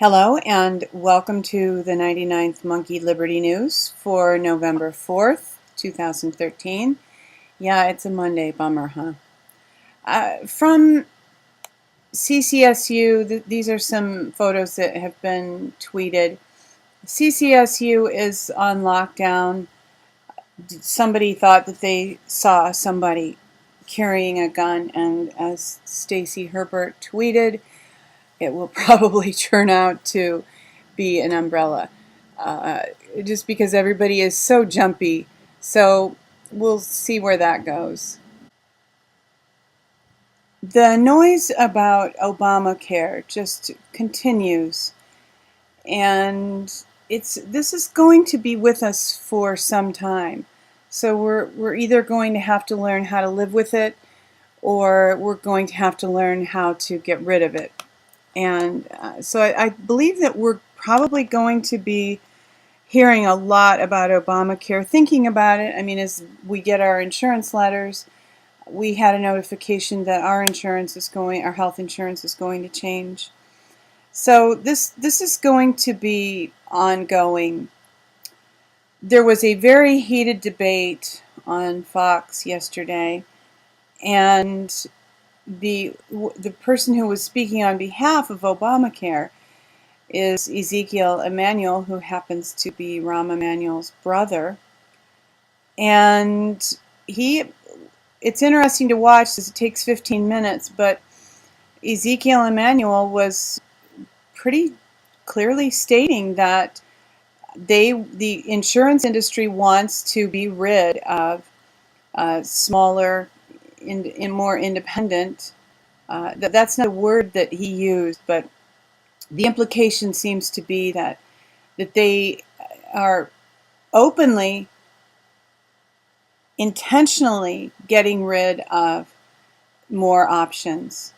Hello and welcome to the 99th Monkey Liberty News for November 4th, 2013. Yeah, it's a Monday, bummer, huh? From CCSU, these are some photos that have been tweeted. CCSU is on lockdown. Somebody thought that they saw somebody carrying a gun, and as Stacy Herbert tweeted, it will probably turn out to be an umbrella, just because everybody is so jumpy. So we'll see where that goes. The noise about Obamacare just continues, and this is going to be with us for some time. So we're either going to have to learn how to live with it, or we're going to have to learn how to get rid of it. And so I believe that we're probably going to be hearing a lot about Obamacare, thinking about it. I mean, as we get our insurance letters, we had a notification that our health insurance is going to change. So this is going to be ongoing. There was a very heated debate on Fox yesterday, and the person who was speaking on behalf of Obamacare is Emanuel, who happens to be Rahm Emanuel's brother. And it's interesting to watch because it takes 15 minutes, but Emanuel was pretty clearly stating that the insurance industry wants to be rid of smaller, more independent. That's not a word that he used, but the implication seems to be that they are openly, intentionally getting rid of more options.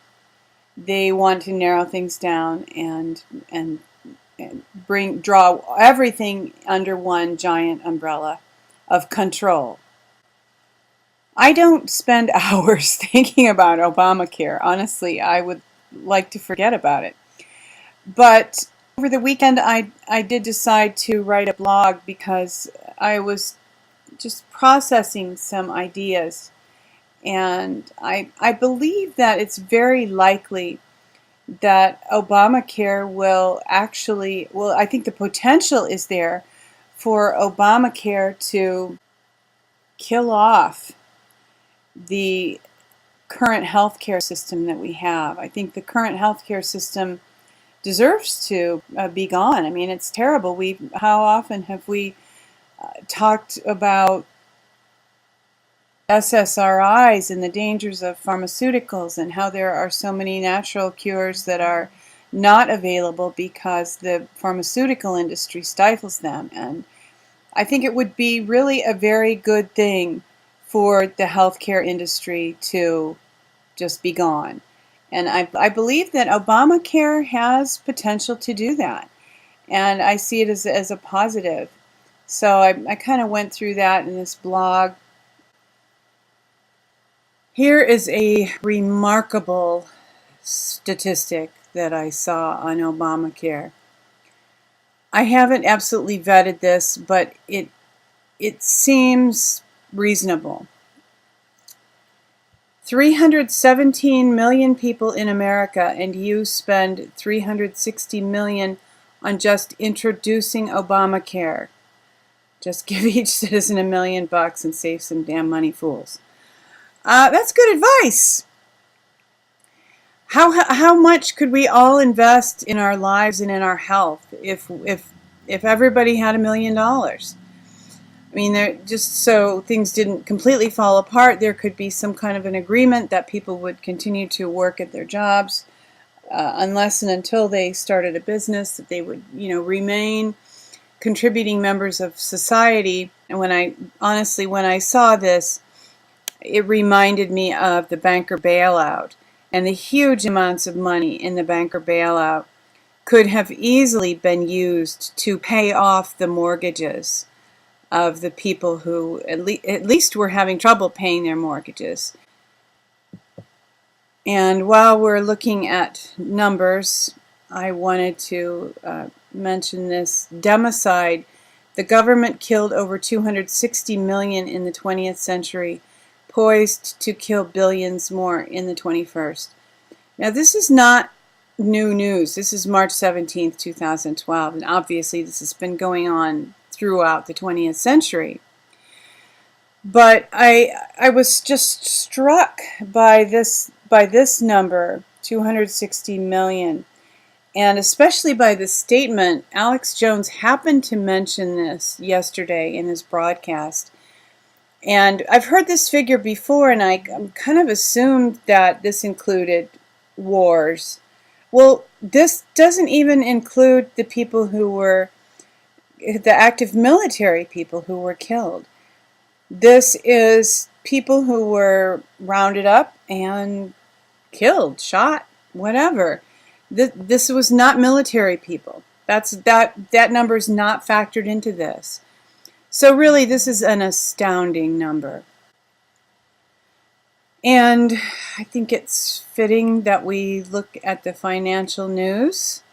They want to narrow things down and draw everything under one giant umbrella of control. I don't spend hours thinking about Obamacare. Honestly, I would like to forget about it. But over the weekend, I did decide to write a blog because I was just processing some ideas. And I believe that it's very likely that Obamacare will actually, I think the potential is there for Obamacare to kill off the current healthcare system that we have. I think the current healthcare system deserves to be gone. I mean, it's terrible. How often have we talked about SSRIs and the dangers of pharmaceuticals, and how there are so many natural cures that are not available because the pharmaceutical industry stifles them. And I think it would be really a very good thing for the healthcare industry to just be gone. And I believe that Obamacare has potential to do that. And I see it as a positive. So I kind of went through that in this blog. Here is a remarkable statistic that I saw on Obamacare. I haven't absolutely vetted this, but it seems reasonable. 317 million people in America, and you spend 360 million on just introducing Obamacare. Just give each citizen $1 million and save some damn money, fools. That's good advice. How much could we all invest in our lives and in our health if everybody had $1 million? I mean, just so things didn't completely fall apart, there could be some kind of an agreement that people would continue to work at their jobs unless and until they started a business, that they would, remain contributing members of society. And when I saw this, it reminded me of the banker bailout, and the huge amounts of money in the banker bailout could have easily been used to pay off the mortgages of the people who at least were having trouble paying their mortgages. And while we're looking at numbers, I wanted to mention this. Democide. The government killed over 260 million in the 20th century, poised to kill billions more in the 21st. Now, this is not new news. This is March 17th, 2012, and obviously this has been going on throughout the 20th century. But I was just struck by this number, 260 million, and especially by the statement. Alex Jones happened to mention this yesterday in his broadcast. And I've heard this figure before, and I kind of assumed that this included wars. Well, this doesn't even include the people who were, the active military people who were killed. This is people who were rounded up and killed, shot, whatever. This was not military people. That number is not factored into this. So really, this is an astounding number. And I think it's fitting that we look at the financial news.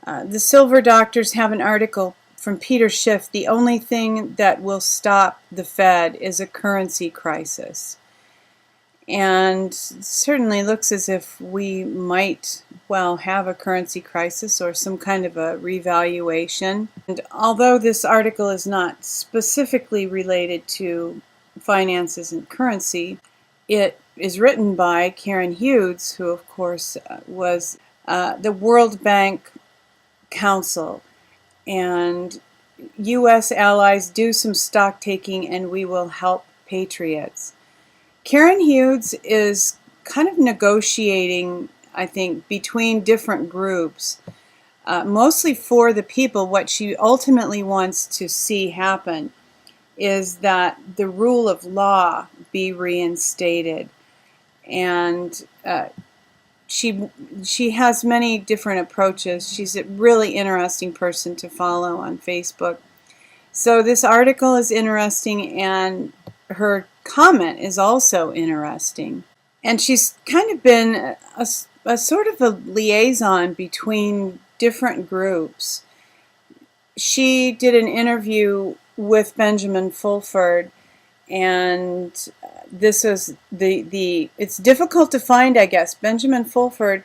The Silver Doctors have an article from Peter Schiff. The only thing that will stop the Fed is a currency crisis. And it certainly looks as if we might, well, have a currency crisis or some kind of a revaluation. And although this article is not specifically related to finances and currency, it is written by Karen Hudes, who of course was the World Bank Council. And U.S. allies do some stock taking and we will help Patriots. Karen Hudes is kind of negotiating, I think, between different groups, mostly for the people. What she ultimately wants to see happen is that the rule of law be reinstated. And she has many different approaches. She's a really interesting person to follow on Facebook. So this article is interesting, and her comment is also interesting. And she's kind of been a sort of a liaison between different groups. She did an interview with Benjamin Fulford, and this was it's difficult to find, I guess. Benjamin Fulford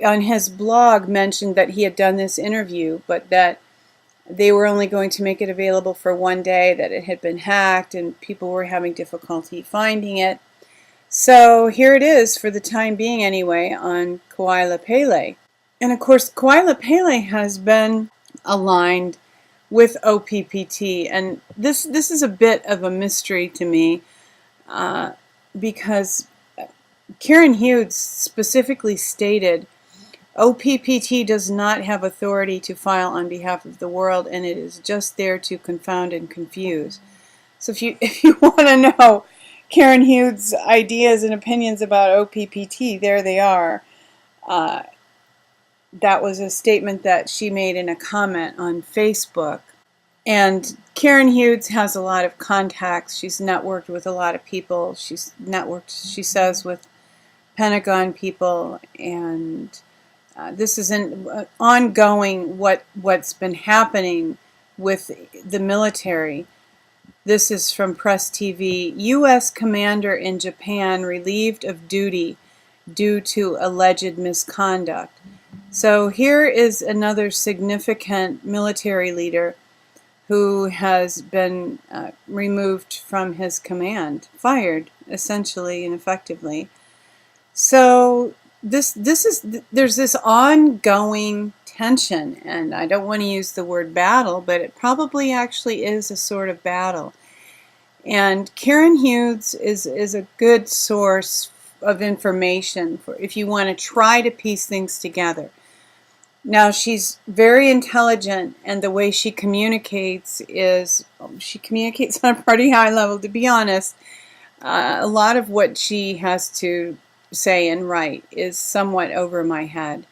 on his blog mentioned that he had done this interview, but that they were only going to make it available for one day, that it had been hacked and people were having difficulty finding it. So here it is, for the time being anyway, on Kauai. And of course, Kauai has been aligned with OPPT, and this is a bit of a mystery to me, because Karen Hudes specifically stated OPPT does not have authority to file on behalf of the world, and it is just there to confound and confuse. So if you want to know Karen Hudes' ideas and opinions about OPPT, there they are. That was a statement that she made in a comment on Facebook. And Karen Hudes has a lot of contacts. She's networked with a lot of people. She's networked, she says, with Pentagon people, and this is an ongoing what's been happening with the military. This is from Press TV. U.S. commander in Japan relieved of duty due to alleged misconduct. So here is another significant military leader who has been removed from his command, fired, essentially and effectively. So there's this ongoing tension, and I don't want to use the word battle, but it probably actually is a sort of battle. And Karen Hudes is a good source of information for if you want to try to piece things together. Now, she's very intelligent, and the way she communicates is, she communicates on a pretty high level, to be honest. A lot of what she has to say and write is somewhat over my head,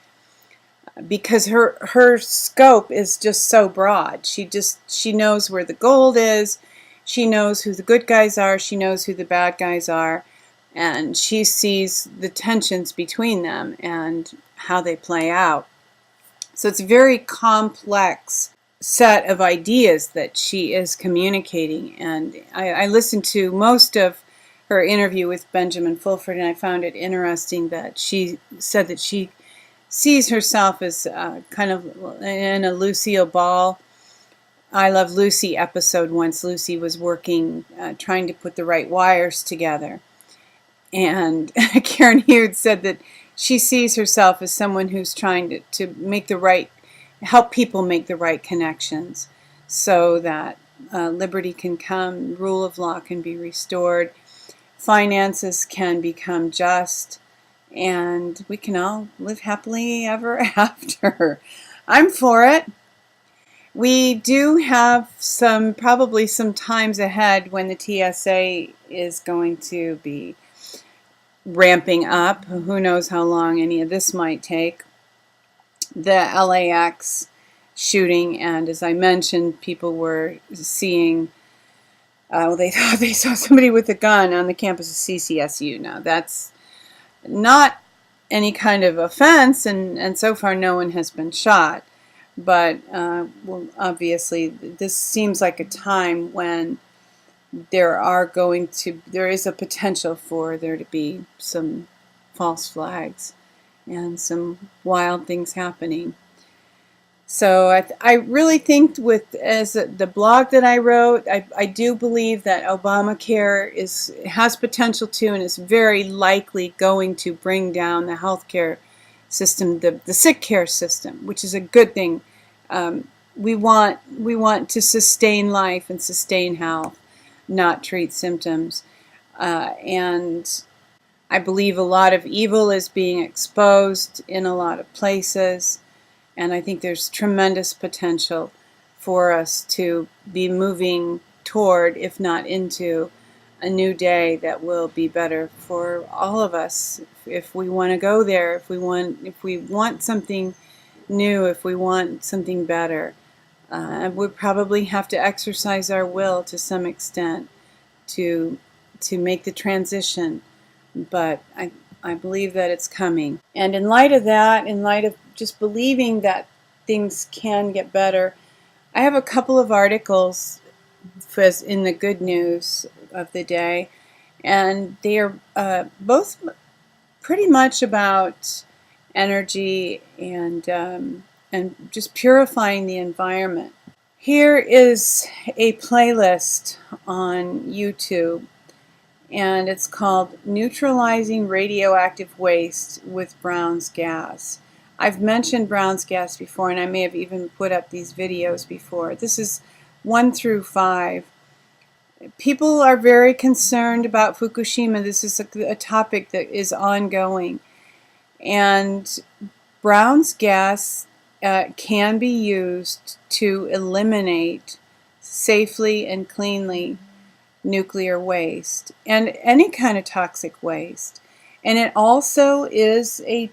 because her scope is just so broad. She knows where the gold is, she knows who the good guys are, she knows who the bad guys are, and she sees the tensions between them. And how they play out. So it's a very complex set of ideas that she is communicating. And I listened to most of her interview with Benjamin Fulford, and I found it interesting that she said that she sees herself as kind of in a Lucille Ball, I Love Lucy episode once Lucy was working, trying to put the right wires together. And Karen Hudes said that she sees herself as someone who's trying to make the right, help people make the right connections so that liberty can come, rule of law can be restored, finances can become just, and we can all live happily ever after. I'm for it. We do have probably some times ahead when the TSA is going to be ramping up. Who knows how long any of this might take. The LAX shooting, and as I mentioned, people were seeing, they thought they saw somebody with a gun on the campus of CCSU. Now, that's not any kind of offense, and so far no one has been shot. But well, obviously, this seems like a time when there is a potential for there to be some false flags and some wild things happening. So I really think as the blog that I wrote, I do believe that Obamacare has potential to, and is very likely going to bring down the healthcare system, the sick care system, which is a good thing. We want to sustain life and sustain health, not treat symptoms. And I believe a lot of evil is being exposed in a lot of places, and I think there's tremendous potential for us to be moving toward, if not into, a new day that will be better for all of us. If we want to go there, if we want something new, if we want something better, we probably have to exercise our will to some extent to make the transition. But I believe that it's coming. And in light of that, in light of just believing that things can get better, I have a couple of articles in the good news of the day, and they are both pretty much about energy and just purifying the environment. Here is a playlist on YouTube, and it's called Neutralizing Radioactive Waste with Brown's Gas. I've mentioned Brown's Gas before, and I may have even put up these videos before. This is 1 through 5. People are very concerned about Fukushima. This is a topic that is ongoing. And Brown's gas can be used to eliminate safely and cleanly nuclear waste and any kind of toxic waste. And it also is a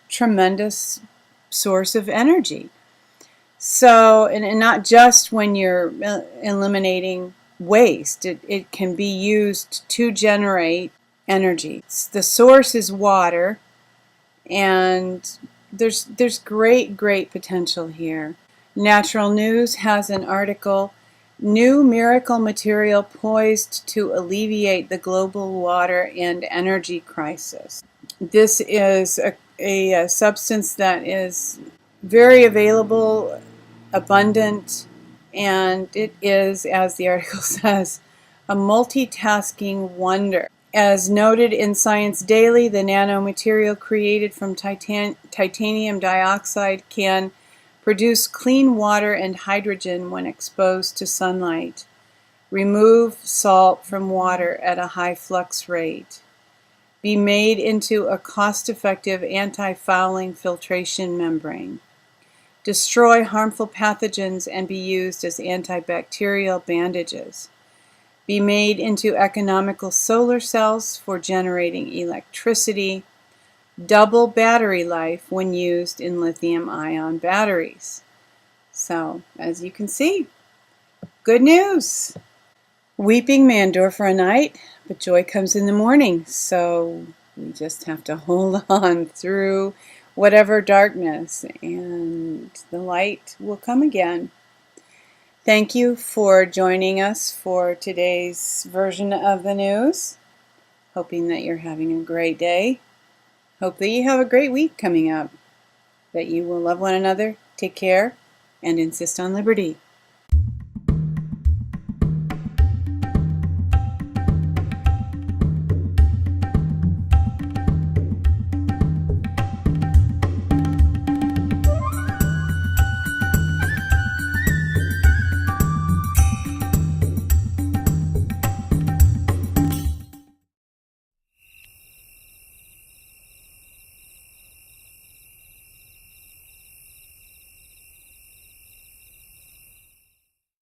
tremendous source of energy. So, and not just when you're eliminating waste, it can be used to generate energy. The source is water, and there's great potential here. Natural News has an article, New Miracle Material Poised to Alleviate the Global Water and Energy Crisis. This is a substance that is very available, abundant, and it is, as the article says, a multitasking wonder. As noted in Science Daily, the nanomaterial created from titanium dioxide can produce clean water and hydrogen when exposed to sunlight, remove salt from water at a high flux rate, be made into a cost-effective anti-fouling filtration membrane, destroy harmful pathogens and be used as antibacterial bandages, be made into economical solar cells for generating electricity, double battery life when used in lithium-ion batteries. So, as you can see, good news. Weeping may endure for a night, but joy comes in the morning. So we just have to hold on through whatever darkness, and the light will come again. Thank you for joining us for today's version of the news. Hoping that you're having a great day. Hope that you have a great week coming up. That you will love one another, take care, and insist on liberty.